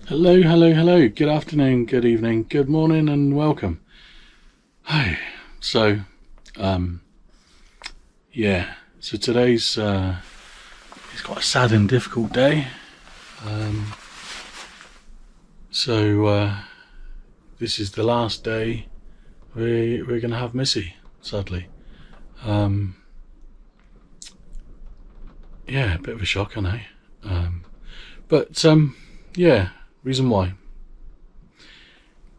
Hello, hello, hello. Good afternoon, good evening, good morning, and welcome. Hi. So, um, yeah. So today's it's quite a sad and difficult day. Um, so this is the last day we're gonna have Missy. Sadly, um, yeah, a bit of a shock, I know. But yeah, reason why.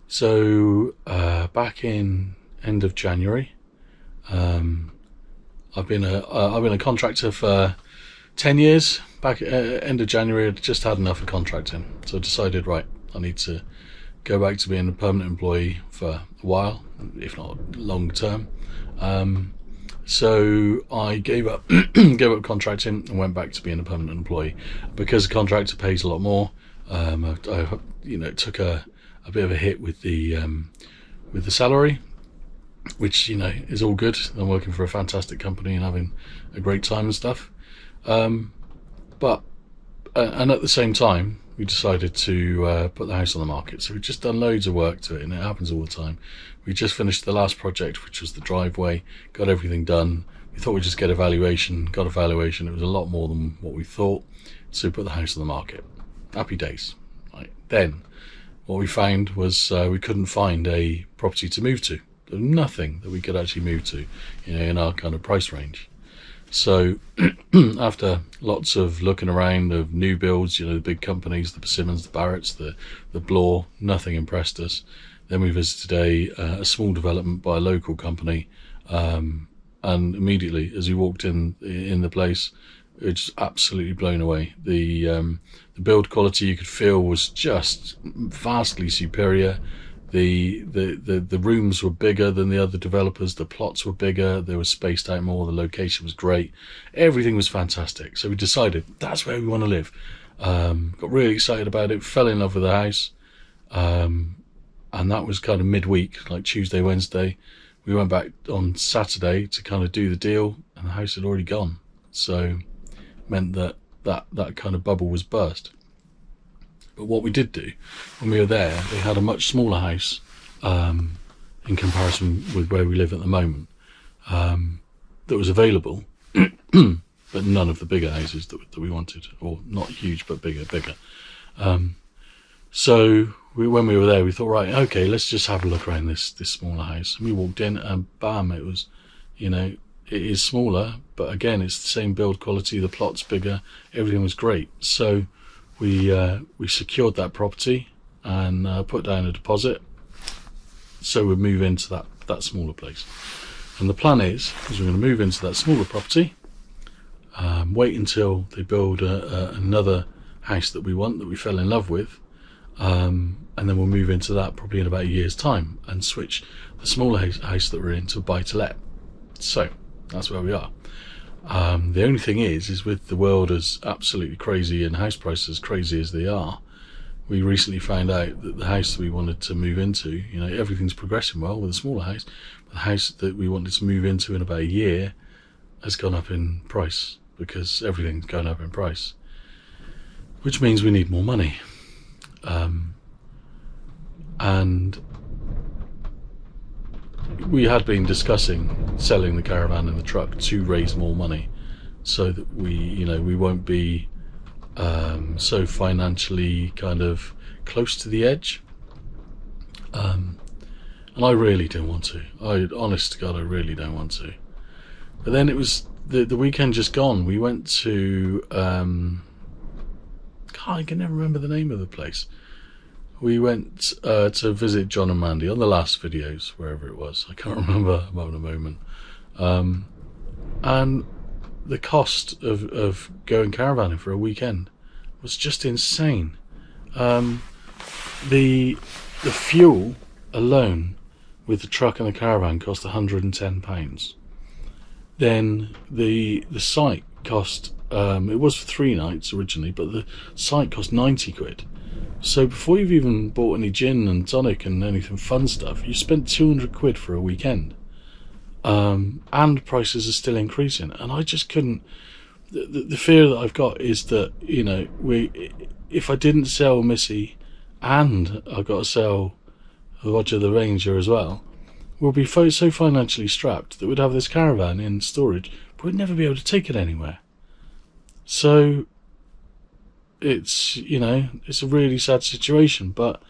So back in end of January, um, I've been a contractor for 10 years. Back at end of January, I'd just had enough of contracting, so I decided, right, I need to go back to being a permanent employee for a while, if not long term. So I gave up gave up contracting and went back to being a permanent employee. Because a contractor pays a lot more, I took a bit of a hit with the salary, which is all good. I'm working for a fantastic company and having a great time and stuff. But and at the same time, we decided to put the house on the market. So we've just done loads of work to it, and it happens all the time. We just finished the last project, which was the driveway, got everything done. We thought we'd just get evaluation, got evaluation. It was a lot more than what we thought, so we put the house on the market. Happy days. Right. Then what we found was we couldn't find a property to move to. There was nothing that we could actually move to, in our kind of price range. So after lots of looking around of new builds, the big companies, the Persimmons, the Barretts, the Bloor, nothing impressed us. Then we visited a small development by a local company, and immediately as we walked in the place, it was just absolutely blown away. The build quality you could feel was just vastly superior. The rooms were bigger than the other developers. The plots were bigger. They were spaced out more. The location was great. Everything was fantastic. So we decided that's where we want to live. Got really excited about it. Fell in love with the house. And that was kind of midweek, like Tuesday, Wednesday. We went back on Saturday to kind of do the deal, and the house had already gone. So meant that kind of bubble was burst. But what we did do when we were there, they had a much smaller house in comparison with where we live at the moment, that was available, but none of the bigger houses that we wanted, or not huge but bigger. So when we were there, we thought, right, okay, let's just have a look around this smaller house. And we walked in, and bam, it was, it is smaller, but again, it's the same build quality. The plot's bigger. Everything was great. So we secured that property and put down a deposit, so we'd move into that smaller place. And the plan is we're going to move into that smaller property, wait until they build another house that we want, that we fell in love with, and then we'll move into that probably in about a year's time and switch the smaller house that we're in to a buy-to-let. So that's where we are. The only thing is with the world as absolutely crazy and house prices as crazy as they are, we recently found out that the house that we wanted to move into, everything's progressing well with a smaller house, but the house that we wanted to move into in about a year has gone up in price, because everything's going up in price, which means we need more money. And we had been discussing selling the caravan and the truck to raise more money, so that we won't be so financially kind of close to the edge. And I really don't want to. Honest to God, I really don't want to. But then it was the weekend just gone. We went to I can never remember the name of the place. We went to visit John and Mandy on the last videos, wherever it was. I can't remember. I'm having a moment. And the cost of going caravanning for a weekend was just insane. The fuel alone with the truck and the caravan cost £110. Then the site cost, it was for 3 nights originally, but the site cost 90 quid. So before you've even bought any gin and tonic and anything fun stuff, you spent 200 quid for a weekend. And prices are still increasing, and I just couldn't. The fear that I've got is that if I didn't sell Missy and I've got to sell Roger the Ranger as well, we'll be so financially strapped that we'd have this caravan in storage, but we'd never be able to take it anywhere. So it's, it's a really sad situation. But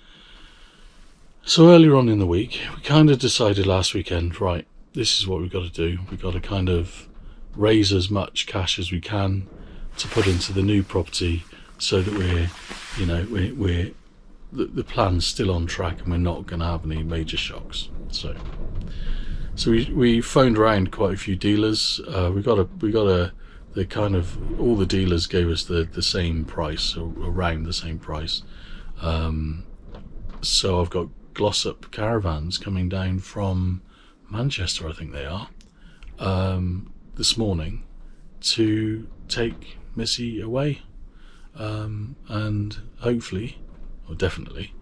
so earlier on in the week, we kind of decided last weekend, right, this is what we've got to do. We've got to kind of raise as much cash as we can to put into the new property, so that we're the plan's still on track and we're not going to have any major shocks. So we phoned around quite a few dealers. We got the kind of, all the dealers gave us the same price, or around the same price. So I've got Glossop caravans coming down from Manchester, I think they are, this morning, to take Missy away, and hopefully, or definitely,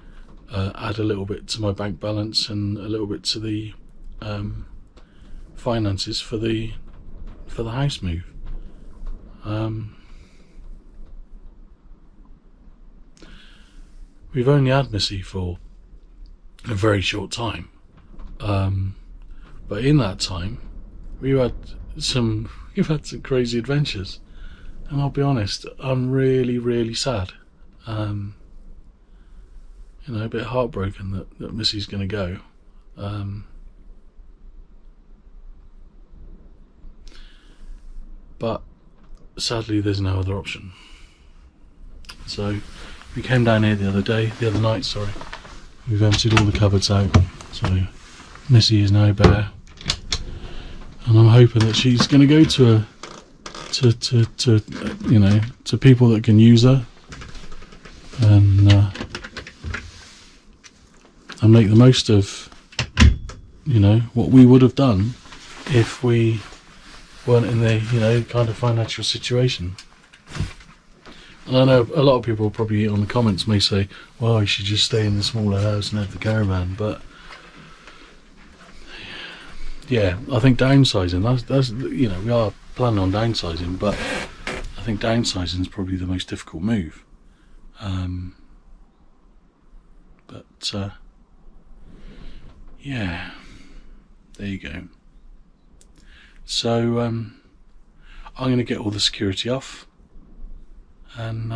add a little bit to my bank balance and a little bit to the finances for the house move. We've only had Missy for a very short time, but in that time we've had some crazy adventures, and I'll be honest, I'm really sad. A bit heartbroken that Missy's going to go. But sadly there's no other option. So we came down here the other night, we've emptied all the cupboards out, so Missy is now bare, and I'm hoping that she's going to go to people that can use her, and make the most of what we would have done if we weren't in the kind of financial situation. And I know a lot of people probably on the comments may say, well, you should just stay in the smaller house and have the caravan, but yeah, I think downsizing, that's we are planning on downsizing, but I think downsizing is probably the most difficult move. Yeah, there you go. So I'm going to get all the security off, and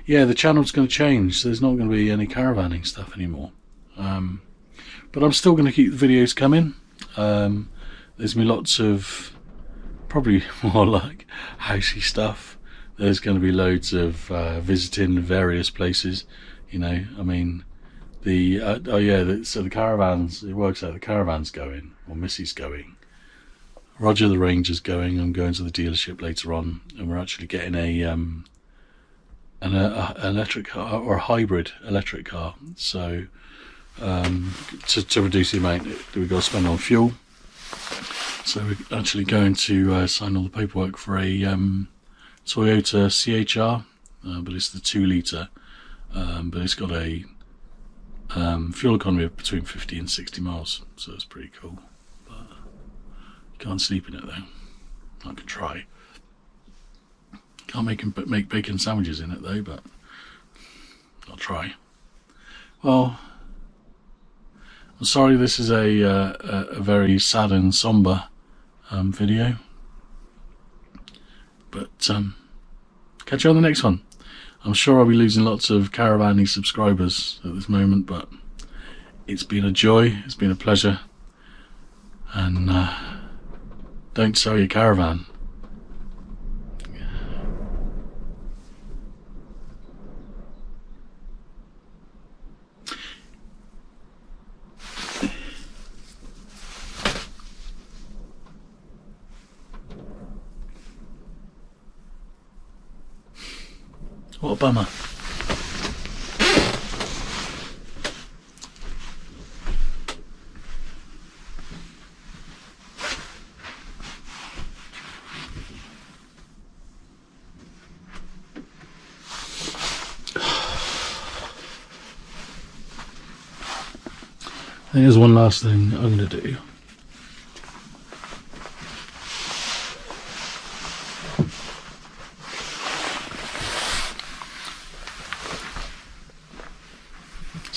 yeah, the channel's going to change. There's not going to be any caravanning stuff anymore, but I'm still going to keep the videos coming. There's going to be lots of probably more like housey stuff. There's going to be loads of visiting various places. I mean, so the caravans, it works out the caravan's going, or Missy's going, Roger the Ranger's going. I'm going to the dealership later on, and we're actually getting an electric car, or a hybrid electric car, so to reduce the amount that we've got to spend on fuel. So we're actually going to sign all the paperwork for a Toyota CHR, but it's the 2 litre, but it's got a fuel economy of between 50 and 60 miles, so it's pretty cool. But you can't sleep in it though. I could try. Can't make bacon sandwiches in it though, but I'll try. Well, I'm sorry this is a very sad and somber video, but catch you on the next one. I'm sure I'll be losing lots of caravanning subscribers at this moment, but it's been a joy, it's been a pleasure, and don't sell your caravan. What a bummer. Here's one last thing I'm going to do.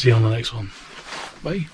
See you on the next one. Bye.